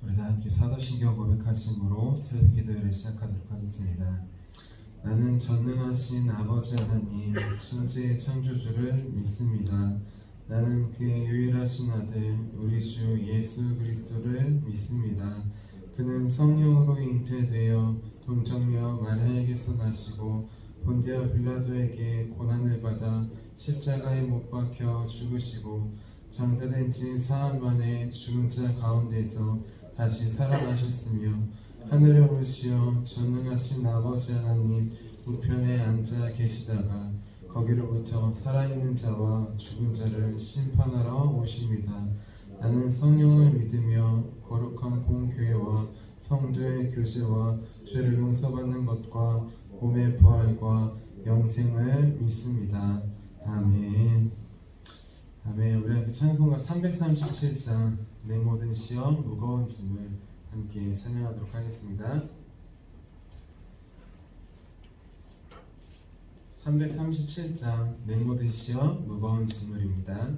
우리 다 함께 사도신경 고백하심으로 새벽 기도회를 시작하도록 하겠습니다. 나는 전능하신 아버지 하나님 천지의 창조주를 믿습니다. 나는 그의 유일하신 아들 우리 주 예수 그리스도를 믿습니다. 그는 성령으로 잉태되어 동정녀 마리아에게서 나시고 본디오 빌라도에게 고난을 받아 십자가에 못 박혀 죽으시고 장사된 지 사흘 만에 죽은 자 가운데서 다시 살아나셨으며 하늘에 오르시어 전능하신 아버지 하나님 우편에 앉아 계시다가 거기로부터 살아있는 자와 죽은 자를 심판하러 오십니다. 나는 성령을 믿으며 거룩한 공교회와 성도의 교제와 죄를 용서받는 것과 몸의 부활과 영생을 믿습니다. 아멘. 아멘. 우리 함께 찬송가 337장 내 모든 시험 무거운 짐을 함께 찬양하도록 하겠습니다. 337장 내 모든 시험 무거운 짐을입니다.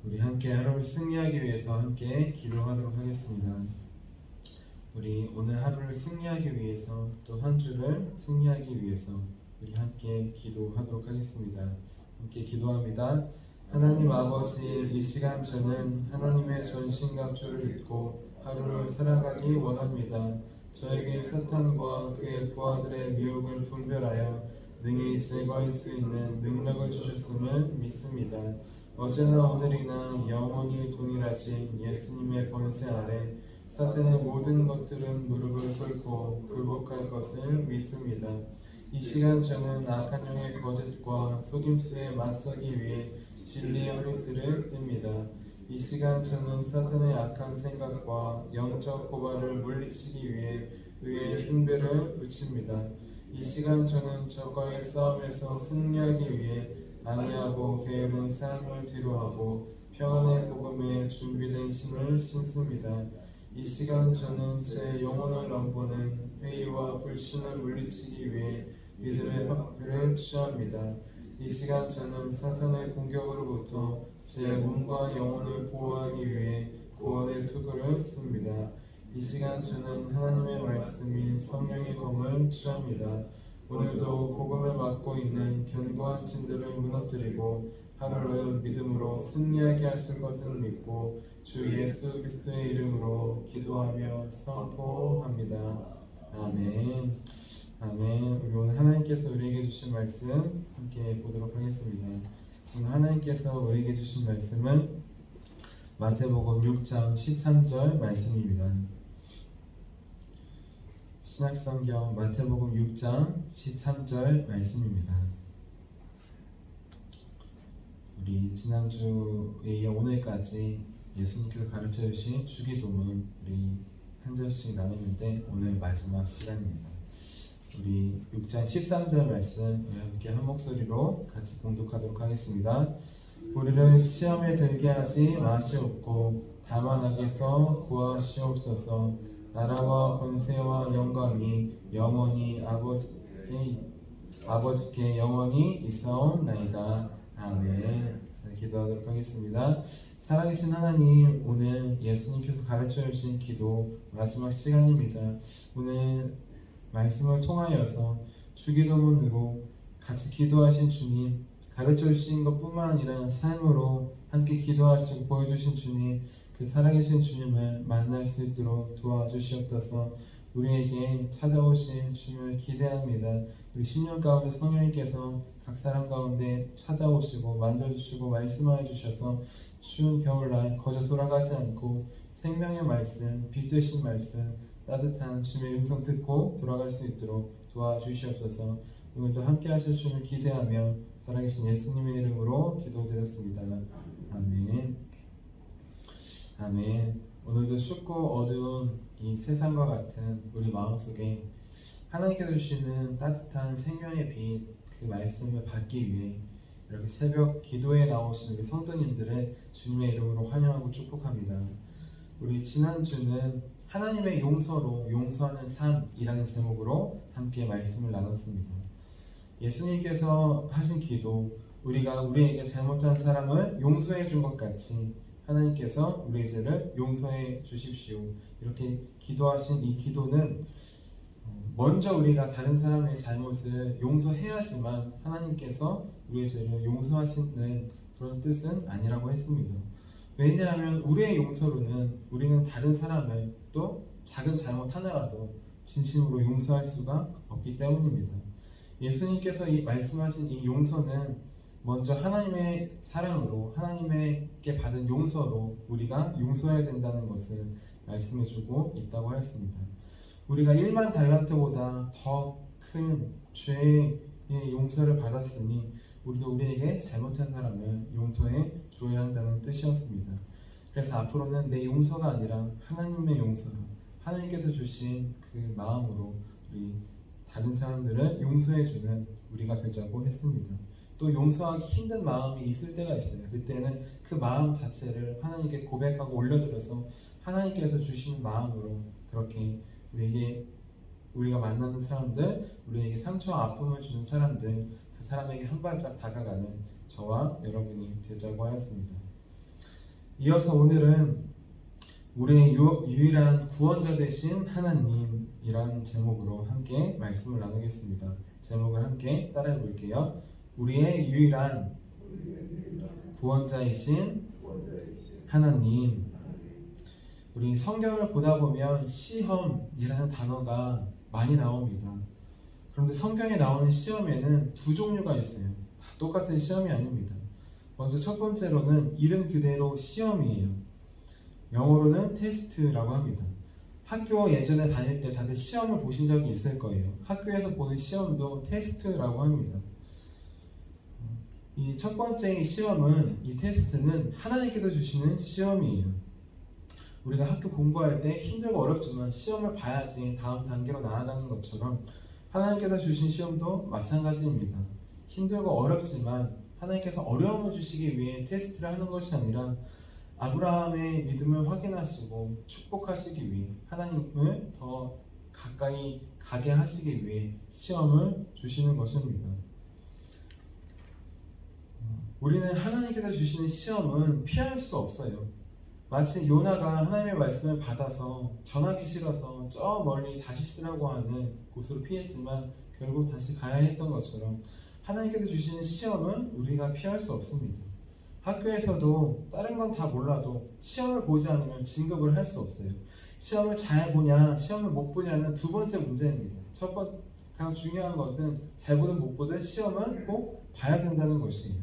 우리 함께 하루를 승리하기 위해서 함께 기도하도록 하겠습니다. 우리 오늘 하루를 승리하기 위해서 또 한 주를 승리하기 위해서 우리 함께 기도하도록 하겠습니다. 함께 기도합니다. 하나님 아버지, 이 시간 저는 하나님의 전신갑주를 입고 하루를 살아가기 원합니다. 저에게 사탄과 그의 부하들의 미혹을 분별하여 능히 제거할 수 있는 능력을 주셨음을 믿습니다. 어제나 오늘이나 영원히 동일하신 예수님의 권세 아래 사탄의 모든 것들은 무릎을 꿇고 굴복할 것을 믿습니다. 이 시간 저는 악한 영의 거짓과 속임수에 맞서기 위해 진리의 허리띠를 띱니다. 이 시간 저는 사탄의 악한 생각과 영적 고발을 물리치기 위해 의의 흉배를 붙입니다. 이 시간 저는 적과의 싸움에서 승리하기 위해 안위하고 게으른 삶을 뒤로하고 평안의 복음에 준비된 힘을 신습니다. 이 시간 저는 제 영혼을 넘보는 회의와 불신을 물리치기 위해 믿음의 확부를 취합니다. 이 시간 저는 사탄의 공격으로부터 제 몸과 영혼을 보호하기 위해 구원의 투구를 씁니다. 이 시간 저는 하나님의 말씀인 성령의 검을 취합니다. 오늘도 복음을 맡고 있는 견고한 진들을 무너뜨리고 하루를 믿음으로 승리하게 하실 것을 믿고 주 예수 그리스도의 이름으로 기도하며 선포합니다. 아멘. 아멘. 우리 오늘 하나님께서 우리에게 주신 말씀 함께 보도록 하겠습니다. 오늘 하나님께서 우리에게 주신 말씀은 마태복음 6장 13절 말씀입니다. 신약성경 마태복음 6장 13절 말씀입니다. 우리 지난주에 이어 오늘까지 예수님께서 가르쳐 주신 주기도문 우리 한 절씩 나누는데 오늘 마지막 시간입니다. 우리 6장 13절 말씀 우리 함께 한 목소리로 같이 봉독하도록 하겠습니다. 우리를 시험에 들게 하지 마시옵고 다만 악에서 구하시옵소서. 나라와 권세와 영광이 영원히 아버지께 영원히 있사옵나이다. 아멘. 자, 기도하도록 하겠습니다. 살아계신 하나님, 오늘 예수님께서 가르쳐 주신 기도 마지막 시간입니다. 오늘 말씀을 통하여서 주기도문으로 같이 기도하신 주님, 가르쳐 주신 것뿐만 아니라 삶으로 함께 기도하시고 보여주신 주님, 그 살아계신 주님을 만날 수 있도록 도와주시옵소서. 우리에게 찾아오신 주님을 기대합니다. 우리 10년 가운데 성령님께서 각 사람 가운데 찾아오시고 만져주시고 말씀하여 주셔서 추운 겨울날 거저 돌아가지 않고 생명의 말씀, 빛 되신 말씀, 따뜻한 주님의 음성 듣고 돌아갈 수 있도록 도와주시옵소서. 오늘도 함께 하실 주님을 기대하며 살아계신 예수님의 이름으로 기도드렸습니다. 아멘. 아멘. 오늘도 춥고 어두운 이 세상과 같은 우리 마음속에 하나님께서 주시는 따뜻한 생명의 빛, 그 말씀을 받기 위해 이렇게 새벽 기도에 나오신 우리 성도님들을 주님의 이름으로 환영하고 축복합니다. 우리 지난주는 하나님의 용서로 용서하는 삶이라는 제목으로 함께 말씀을 나눴습니다. 예수님께서 하신 기도, 우리가 우리에게 잘못한 사람을 용서해 준 것 같이 하나님께서 우리의 죄를 용서해 주십시오. 이렇게 기도하신 이 기도는 먼저 우리가 다른 사람의 잘못을 용서해야지만 하나님께서 우리의 죄를 용서하시는 그런 뜻은 아니라고 했습니다. 왜냐하면 우리의 용서로는 우리는 다른 사람을 또 작은 잘못 하나라도 진심으로 용서할 수가 없기 때문입니다. 예수님께서 이 말씀하신 이 용서는 먼저 하나님의 사랑으로 하나님께 받은 용서로 우리가 용서해야 된다는 것을 말씀해주고 있다고 하였습니다. 우리가 1만 달란트보다 더 큰 죄의 용서를 받았으니 우리도 우리에게 잘못한 사람을 용서해 주어야 한다는 뜻이었습니다. 그래서 앞으로는 내 용서가 아니라 하나님의 용서로 하나님께서 주신 그 마음으로 우리 다른 사람들을 용서해주는 우리가 되자고 했습니다. 또 용서하기 힘든 마음이 있을 때가 있어요. 그때는 그 마음 자체를 하나님께 고백하고 올려드려서 하나님께서 주시는 마음으로 그렇게 우리가 만나는 사람들, 우리에게 상처와 아픔을 주는 사람들, 그 사람에게 한 발짝 다가가는 저와 여러분이 되자고 하였습니다. 이어서 오늘은 우리의 유일한 구원자 되신 하나님이란 제목으로 함께 말씀을 나누겠습니다. 제목을 함께 따라해 볼게요. 우리의 유일한 구원자이신 하나님. 우리 성경을 보다 보면 시험이라는 단어가 많이 나옵니다. 그런데 성경에 나오는 시험에는 두 종류가 있어요. 다 똑같은 시험이 아닙니다. 먼저 첫 번째로는 이름 그대로 시험이에요. 영어로는 테스트라고 합니다. 학교 예전에 다닐 때 다들 시험을 보신 적이 있을 거예요. 학교에서 보는 시험도 테스트라고 합니다. 이 첫 번째 시험은, 이 테스트는 하나님께서 주시는 시험이에요. 우리가 학교 공부할 때 힘들고 어렵지만 시험을 봐야지 다음 단계로 나아가는 것처럼 하나님께서 주신 시험도 마찬가지입니다. 힘들고 어렵지만 하나님께서 어려움을 주시기 위해 테스트를 하는 것이 아니라 아브라함의 믿음을 확인하시고 축복하시기 위해, 하나님을 더 가까이 가게 하시기 위해 시험을 주시는 것입니다. 우리는 하나님께서 주시는 시험은 피할 수 없어요. 마치 요나가 하나님의 말씀을 받아서 전하기 싫어서 저 멀리 다시스라고 하는 곳으로 피했지만 결국 다시 가야 했던 것처럼 하나님께서 주시는 시험은 우리가 피할 수 없습니다. 학교에서도 다른 건 다 몰라도 시험을 보지 않으면 진급을 할 수 없어요. 시험을 잘 보냐, 시험을 못 보냐는 두 번째 문제입니다. 가장 중요한 것은 잘 보든 못 보든 시험은 꼭 봐야 된다는 것이에요.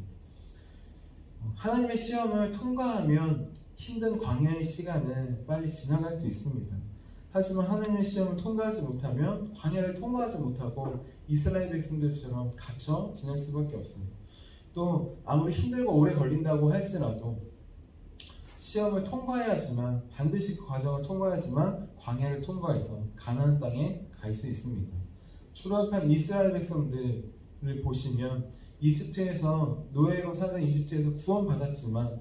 하나님의 시험을 통과하면 힘든 광야의 시간은 빨리 지나갈 수 있습니다. 하지만 하나님의 시험을 통과하지 못하면 광야를 통과하지 못하고 이스라엘 백성들처럼 갇혀 지낼 수밖에 없어요. 또 아무리 힘들고 오래 걸린다고 할지라도 시험을 통과해야지만, 반드시 그 과정을 통과해야지만 광야를 통과해서 가나안 땅에 갈 수 있습니다. 출애굽한 이스라엘 백성들을 보시면 이집트에서, 노예로 살던 이집트에서 구원받았지만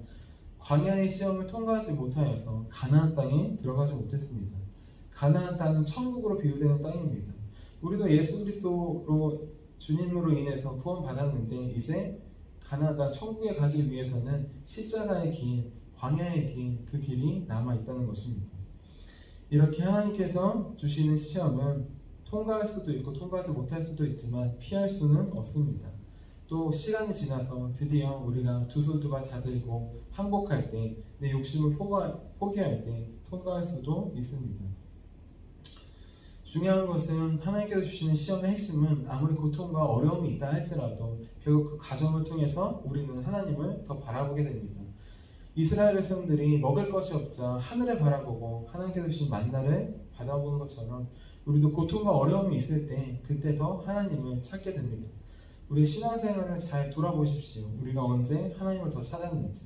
광야의 시험을 통과하지 못하여서 가나안 땅에 들어가지 못했습니다. 가나안 땅은 천국으로 비유되는 땅입니다. 우리도 예수 그리스도로, 주님으로 인해서 구원받았는데 이제 가나안 땅 천국에 가기 위해서는 십자가의 길, 광야의 길, 그 길이 남아있다는 것입니다. 이렇게 하나님께서 주시는 시험은 통과할 수도 있고 통과하지 못할 수도 있지만 피할 수는 없습니다. 또 시간이 지나서 드디어 우리가 두 손 두 발 다 들고 항복할 때, 내 욕심을 포기할 때 통과할 수도 있습니다. 중요한 것은 하나님께서 주시는 시험의 핵심은 아무리 고통과 어려움이 있다 할지라도 결국 그 과정을 통해서 우리는 하나님을 더 바라보게 됩니다. 이스라엘 백성들이 먹을 것이 없자 하늘을 바라보고 하나님께서 주신 만나를 받아보는 것처럼 우리도 고통과 어려움이 있을 때 그때 더 하나님을 찾게 됩니다. 우리의 신앙생활을 잘 돌아보십시오. 우리가 언제 하나님을 더 찾았는지.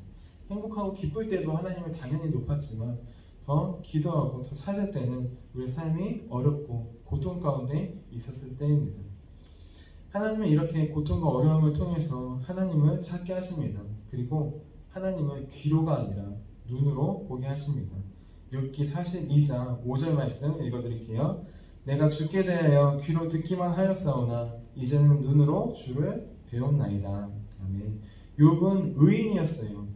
행복하고 기쁠 때도 하나님을 당연히 높았지만 더 기도하고 더 찾을 때는 우리의 삶이 어렵고 고통 가운데 있었을 때입니다. 하나님은 이렇게 고통과 어려움을 통해서 하나님을 찾게 하십니다. 그리고 하나님을 귀로가 아니라 눈으로 보게 하십니다. 욥기 42장 5절 말씀 읽어드릴게요. 내가 주께 대하여 귀로 듣기만 하였사오나 이제는 눈으로 주를 배웠나이다. 아멘. 욥은 의인이었어요.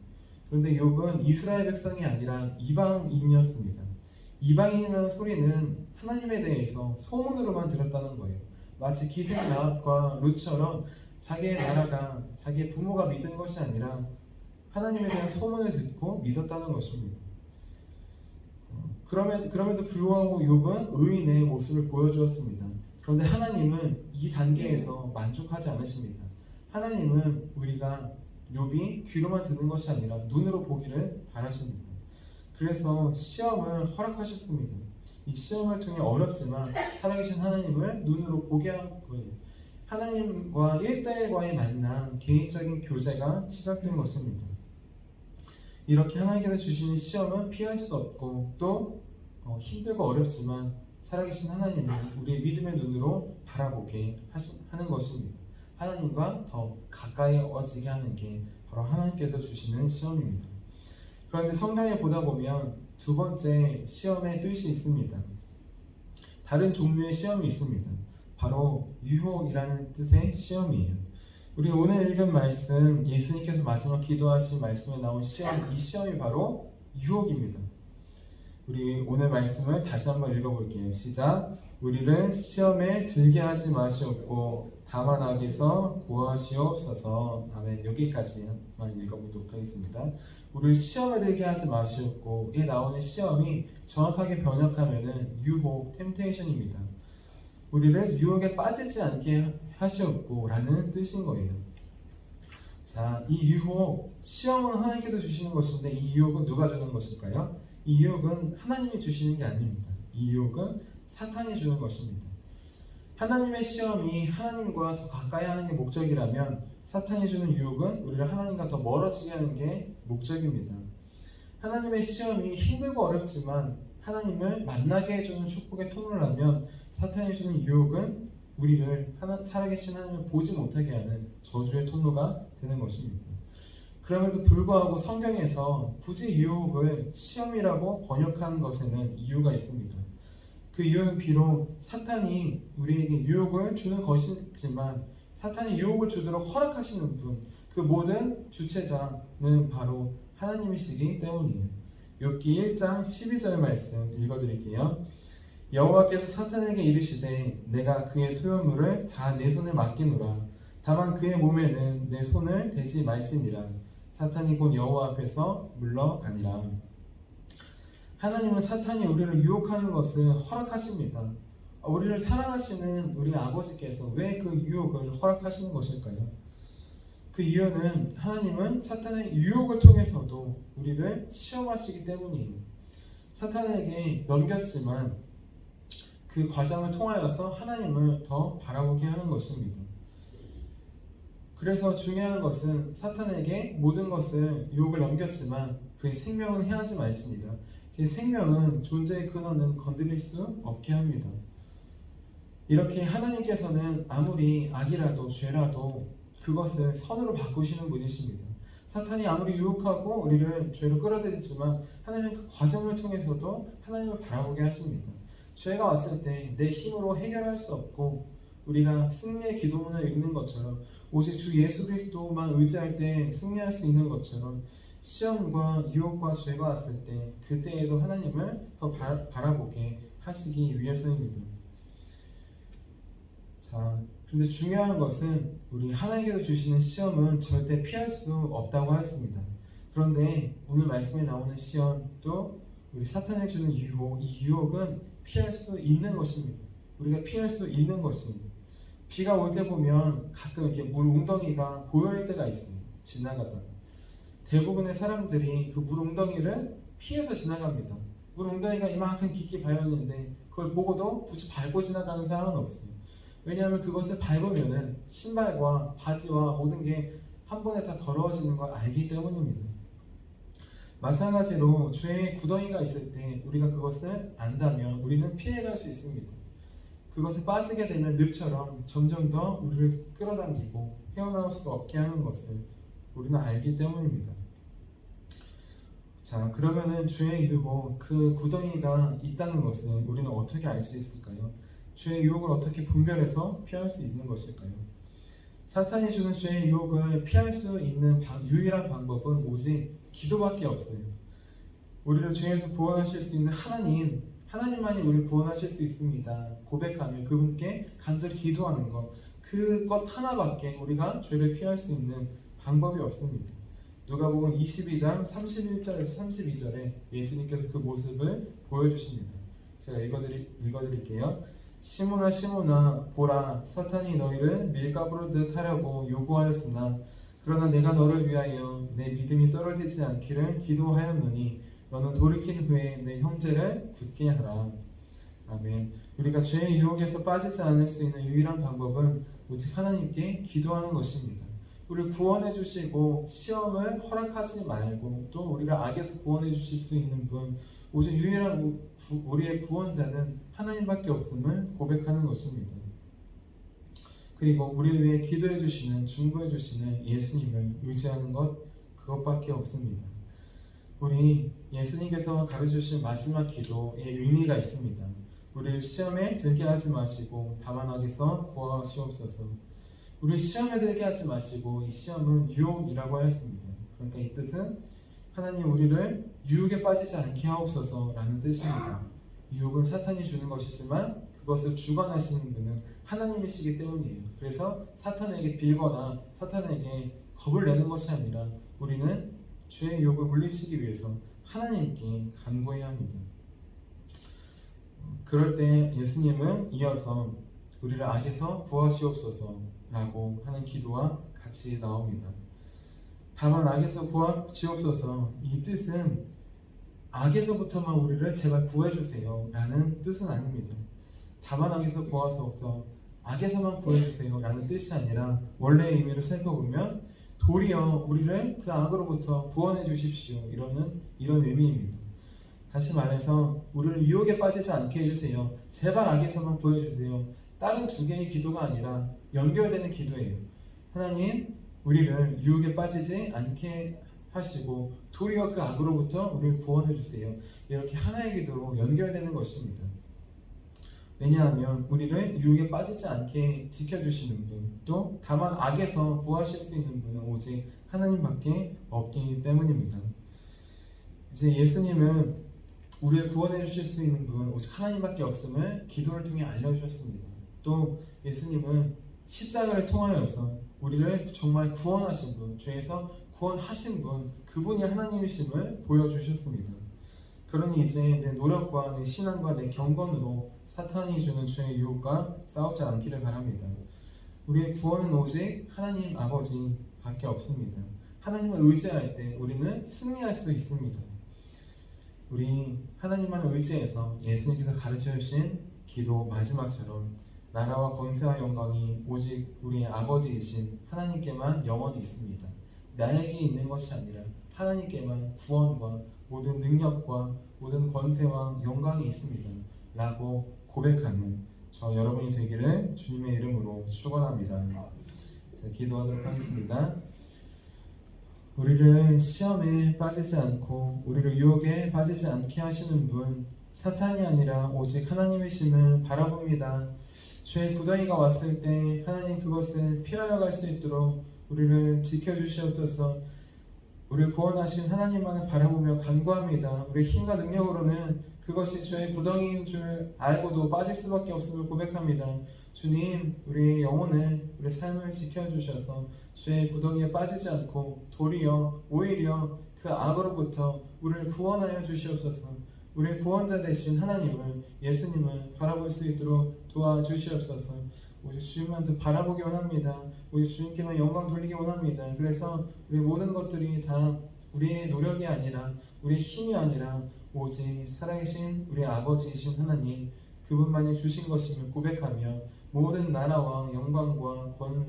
그런데 욥은 이스라엘 백성이 아니라 이방인이었습니다. 이방인이라는 소리는 하나님에 대해서 소문으로만 들었다는 거예요. 마치 기생 라합과 룻처럼 자기의 나라가, 자기의 부모가 믿은 것이 아니라 하나님에 대한 소문을 듣고 믿었다는 것입니다. 그럼에도 불구하고 욥은 의인의 모습을 보여주었습니다. 그런데 하나님은 이 단계에서 만족하지 않으십니다. 하나님은 우리가 욥이 귀로만 듣는 것이 아니라 눈으로 보기를 바라십니다. 그래서 시험을 허락하셨습니다. 이 시험을 통해 어렵지만 살아계신 하나님을 눈으로 보게 한 거예요. 하나님과 1대1과의 만남, 개인적인 교제가 시작된 것입니다. 이렇게 하나님께서 주시는 시험은 피할 수 없고 또 힘들고 어렵지만 살아계신 하나님을 우리의 믿음의 눈으로 바라보게 하는 것입니다. 하나님과 더 가까이어지게 하는 게 바로 하나님께서 주시는 시험입니다. 그런데 성경에 보다 보면 두 번째 시험의 뜻이 있습니다. 다른 종류의 시험이 있습니다. 바로 유혹이라는 뜻의 시험이에요. 우리 오늘 읽은 말씀, 예수님께서 마지막 기도하신 말씀에 나온 시험, 이 시험이 바로 유혹입니다. 우리 오늘 말씀을 다시 한번 읽어볼게요. 시작. 우리를 시험에 들게 하지 마시옵고 다만 악에서 구하시옵소서. 아멘. 여기까지만 읽어보도록 하겠습니다. 우리를 시험에 들게 하지 마시옵고, 이 나오는 시험이 정확하게 번역하면은 유혹, 템테이션입니다. 우리를 유혹에 빠지지 않게 하시옵고 라는 뜻인 거예요. 자, 이 유혹, 시험은 하나님께서 주시는 것인데 이 유혹은 누가 주는 것일까요? 이 유혹은 하나님이 주시는 게 아닙니다. 이 유혹은 사탄이 주는 것입니다. 하나님의 시험이 하나님과 더 가까이 하는 게 목적이라면 사탄이 주는 유혹은 우리를 하나님과 더 멀어지게 하는 게 목적입니다. 하나님의 시험이 힘들고 어렵지만 하나님을 만나게 해주는 축복의 통로라면 사탄이 주는 유혹은 우리를 살아계신 하나님을 보지 못하게 하는 저주의 통로가 되는 것입니다. 그럼에도 불구하고 성경에서 굳이 유혹을 시험이라고 번역한 것에는 이유가 있습니다. 그 이유는 비록 사탄이 우리에게 유혹을 주는 것이지만 사탄이 유혹을 주도록 허락하시는 분, 그 모든 주체자는 바로 하나님이시기 때문이에요. 욥기 1장 12절 말씀 읽어드릴게요. 여호와께서 사탄에게 이르시되 내가 그의 소유물을 다 내 손에 맡기노라. 다만 그의 몸에는 내 손을 대지 말지니라. 사탄이 곧 여호와 앞에서 물러가니라. 하나님은 사탄이 우리를 유혹하는 것을 허락하십니다. 우리를 사랑하시는 우리 아버지께서 왜 그 유혹을 허락하시는 것일까요? 그 이유는 하나님은 사탄의 유혹을 통해서도 우리를 시험하시기 때문이에요. 사탄에게 넘겼지만 그 과정을 통하여서 하나님을 더 바라보게 하는 것입니다. 그래서 중요한 것은 사탄에게 모든 것을 유혹을 넘겼지만 그의 생명은 해하지 말지니라. 그의 생명은 존재의 근원은 건드릴 수 없게 합니다. 이렇게 하나님께서는 아무리 악이라도 죄라도 그것을 선으로 바꾸시는 분이십니다. 사탄이 아무리 유혹하고 우리를 죄로 끌어들이지만 하나님은 그 과정을 통해서도 하나님을 바라보게 하십니다. 죄가 왔을 때 내 힘으로 해결할 수 없고 우리가 승리의 기도문을 읽는 것처럼 오직 주 예수 그리스도만 의지할 때 승리할 수 있는 것처럼 시험과 유혹과 죄가 왔을 때 그때에도 하나님을 더 바라보게 하시기 위해서입니다. 자, 그런데 중요한 것은 우리 하나님께서 주시는 시험은 절대 피할 수 없다고 하였습니다. 그런데 오늘 말씀에 나오는 시험도 우리 사탄이 주는 유혹, 이 유혹은 피할 수 있는 것입니다. 우리가 피할 수 있는 것입니다. 비가 올 때 보면 가끔 이렇게 물 웅덩이가 보일 때가 있어요. 지나가다가 대부분의 사람들이 그 물 웅덩이를 피해서 지나갑니다. 물 웅덩이가 이만큼 깊게 파였는데 그걸 보고도 굳이 밟고 지나가는 사람은 없어요. 왜냐하면 그것을 밟으면은 신발과 바지와 모든 게 한 번에 다 더러워지는 걸 알기 때문입니다. 마찬가지로 죄의 구덩이가 있을 때 우리가 그것을 안다면 우리는 피해갈 수 있습니다. 그것에 빠지게 되면 늪처럼 점점 더 우리를 끌어당기고 헤어나올 수 없게 하는 것을 우리는 알기 때문입니다. 자, 그러면은 죄의 유혹, 그 구덩이가 있다는 것을 우리는 어떻게 알 수 있을까요? 죄의 유혹을 어떻게 분별해서 피할 수 있는 것일까요? 사탄이 주는 죄의 유혹을 피할 수 있는 유일한 방법은 오직 기도밖에 없어요. 우리를 죄에서 구원하실 수 있는 하나님만이 우리를 구원하실 수 있습니다. 고백하며 그분께 간절히 기도하는 것, 그것 하나밖에 우리가 죄를 피할 수 있는 방법이 없습니다. 누가복음 22장 31절에서 32절에 예수님께서 그 모습을 보여주십니다. 제가 읽어드릴게요. 시몬아 시몬아 보라 사탄이 너희를 밀가부르듯 하려고 요구하였으나 그러나 내가 너를 위하여 내 믿음이 떨어지지 않기를 기도하였노니 너는 돌이킨 후에 내 형제를 굳게 하라. 아멘. 우리가 죄의 유혹에서 빠지지 않을 수 있는 유일한 방법은 오직 하나님께 기도하는 것입니다. 우리를 구원해 주시고 시험을 허락하지 말고 또 우리가 악에서 구원해 주실 수 있는 분, 오직 유일한 우리의 구원자는 하나님밖에 없음을 고백하는 것입니다. 그리고 우리를 위해 기도해 주시는, 중보해 주시는 예수님을 의지하는 것, 그것밖에 없습니다. 우리 예수님께서 가르쳐주신 마지막 기도의 의미가 있습니다. 우리를 시험에 들게 하지 마시고 다만 악에서 구하시옵소서. 우리 시험에 들게 하지 마시고, 이 시험은 유혹이라고 하였습니다. 그러니까 이 뜻은 하나님 우리를 유혹에 빠지지 않게 하옵소서라는 뜻입니다. 유혹은 사탄이 주는 것이지만 그것을 주관하시는 분은 하나님이시기 때문이에요. 그래서 사탄에게 빌거나 사탄에게 겁을 내는 것이 아니라 우리는 죄의 유혹을 물리치기 위해서 하나님께 간구해야 합니다. 그럴 때 예수님은 이어서 우리를 악에서 구하시옵소서라고 하는 기도와 같이 나옵니다. 다만 악에서 구하시옵소서, 이 뜻은 악에서부터만 우리를 제발 구해주세요 라는 뜻은 아닙니다. 다만 악에서 구하소서, 악에서만 구해주세요 라는 뜻이 아니라 원래의 의미를 살펴보면 도리어 우리를 그 악으로부터 구원해 주십시오 이런 의미입니다. 다시 말해서 우리를 유혹에 빠지지 않게 해주세요, 제발 악에서만 구해주세요, 다른 두 개의 기도가 아니라 연결되는 기도예요. 하나님, 우리를 유혹에 빠지지 않게 하시고 도리어 그 악으로부터 우리를 구원해 주세요. 이렇게 하나의 기도로 연결되는 것입니다. 왜냐하면 우리를 유혹에 빠지지 않게 지켜주시는 분, 또 다만 악에서 구하실 수 있는 분은 오직 하나님밖에 없기 때문입니다. 이제 예수님은 우리를 구원해 주실 수 있는 분 오직 하나님밖에 없음을 기도를 통해 알려주셨습니다. 또 예수님은 십자가를 통하여서 우리를 정말 구원하신 분, 죄에서 구원하신 분, 그분이 하나님이심을 보여주셨습니다. 그러니 이제 내 노력과 내 신앙과 내 경건으로 사탄이 주는 죄의 유혹과 싸우지 않기를 바랍니다. 우리의 구원은 오직 하나님 아버지밖에 없습니다. 하나님을 의지할 때 우리는 승리할 수 있습니다. 우리 하나님만을 의지해서 예수님께서 가르쳐 주신 기도 마지막처럼 나라와 권세와 영광이 오직 우리의 아버지이신 하나님께만 영원히 있습니다. 나에게 있는 것이 아니라 하나님께만 구원과 모든 능력과 모든 권세와 영광이 있습니다 라고 고백하는 저 여러분이 되기를 주님의 이름으로 축원합니다. 기도하도록 하겠습니다. 우리를 시험에 빠지지 않고 우리를 유혹에 빠지지 않게 하시는 분, 사탄이 아니라 오직 하나님이심을 바라봅니다. 죄의 구덩이가 왔을 때 하나님 그것을 피하여 갈 수 있도록 우리를 지켜주시옵소서. 우리를 구원하신 하나님만을 바라보며 간구합니다. 우리의 힘과 능력으로는 그것이 죄의 구덩이인 줄 알고도 빠질 수밖에 없음을 고백합니다. 주님, 우리의 영혼을, 우리의 삶을 지켜주셔서 죄의 구덩이에 빠지지 않고 도리어 오히려 그 악으로부터 우리를 구원하여 주시옵소서. 우리의 구원자 되신 하나님을, 예수님을 바라볼 수 있도록 도와주시옵소서. 오직 주님만 더 바라보기 원합니다. 오직 주님께만 영광 돌리기 원합니다. 그래서 우리 모든 것들이 다 우리의 노력이 아니라 우리의 힘이 아니라 오직 살아계신 우리 아버지이신 하나님, 그분만이 주신 것임을 고백하며 모든 나라와 영광과 권능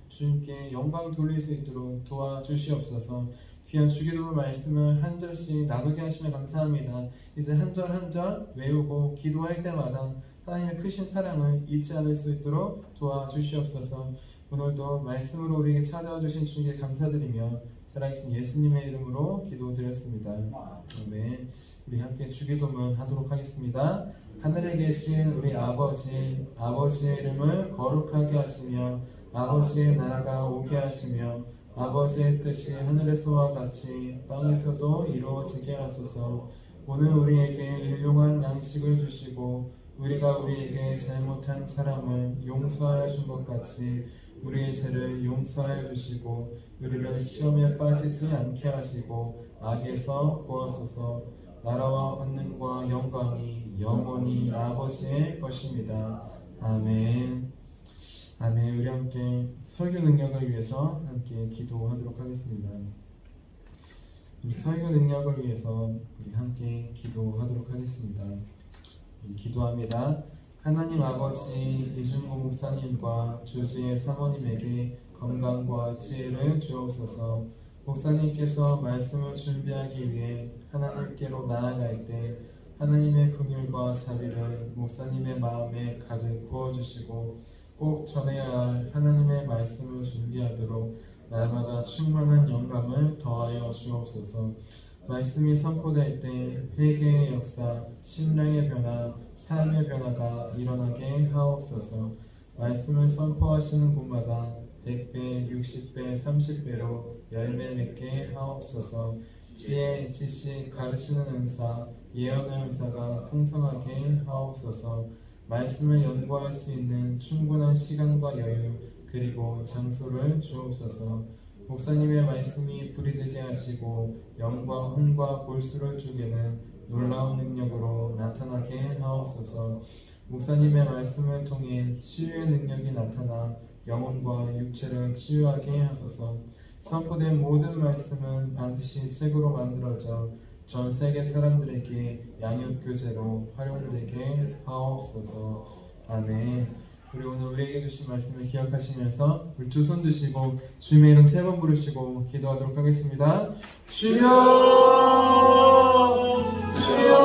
주님께 영광 돌릴 수 있도록 도와주시옵소서. 귀한 주기도 말씀을 한 절씩 나누게 하시며 감사합니다. 이제 한 절 한 절 외우고 기도할 때마다 하나님의 크신 사랑을 잊지 않을 수 있도록 도와주시옵소서. 오늘도 말씀으로 우리에게 찾아와 주신 주님께 감사드리며 살아계신 예수님의 이름으로 기도드렸습니다. 아멘. 우리 함께 주기도문 하도록 하겠습니다. 하늘에 계신 우리 아버지, 아버지의 이름을 거룩하게 하시며 아버지의 나라가 오게 하시며 아버지의 뜻이 하늘에서와 같이 땅에서도 이루어지게 하소서. 오늘 우리에게 일용할 양식을 주시고 우리가 우리에게 잘못한 사람을 용서하여 준 것 같이 우리의 죄를 용서하여 주시고 우리를 시험에 빠지지 않게 하시고 악에서 구하소서. 나라와 권능과 영광이 영원히 아버지의 것입니다. 아멘. 아멘. 우리 함께 설교 능력을 위해서 함께 기도하도록 하겠습니다. 우리 설교 능력을 위해서 우리 함께 기도하도록 하겠습니다. 기도합니다. 하나님 아버지, 이준모 목사님과 주지의 사모님에게 건강과 지혜를 주옵소서. 목사님께서 말씀을 준비하기 위해 하나님께로 나아갈 때 하나님의 긍휼과 자비를 목사님의 마음에 가득 부어주시고 꼭 전해야 할 하나님의 말씀을 준비하도록 날마다 충만한 영감을 더하여 주옵소서. 말씀이 선포될 때 회개의 역사, 신령의 변화, 삶의 변화가 일어나게 하옵소서. 말씀을 선포하시는 곳마다 100배, 60배, 30배로 열매 맺게 하옵소서. 지혜, 지식, 가르치는 은사, 예언의 은사가 풍성하게 하옵소서. 말씀을 연구할 수 있는 충분한 시간과 여유 그리고 장소를 주옵소서. 목사님의 말씀이 불이 되게 하시고 영과 혼과 골수를 쪼개는 놀라운 능력으로 나타나게 하옵소서. 목사님의 말씀을 통해 치유의 능력이 나타나 영혼과 육체를 치유하게 하소서. 선포된 모든 말씀은 반드시 책으로 만들어져 전 세계 사람들에게 양육교재로 활용되게 하옵소서. 아멘. 우리 오늘 우리에게 주신 말씀을 기억하시면서 우리 두 손 드시고 주님의 이름 세 번 부르시고 기도하도록 하겠습니다. 주여, 주여.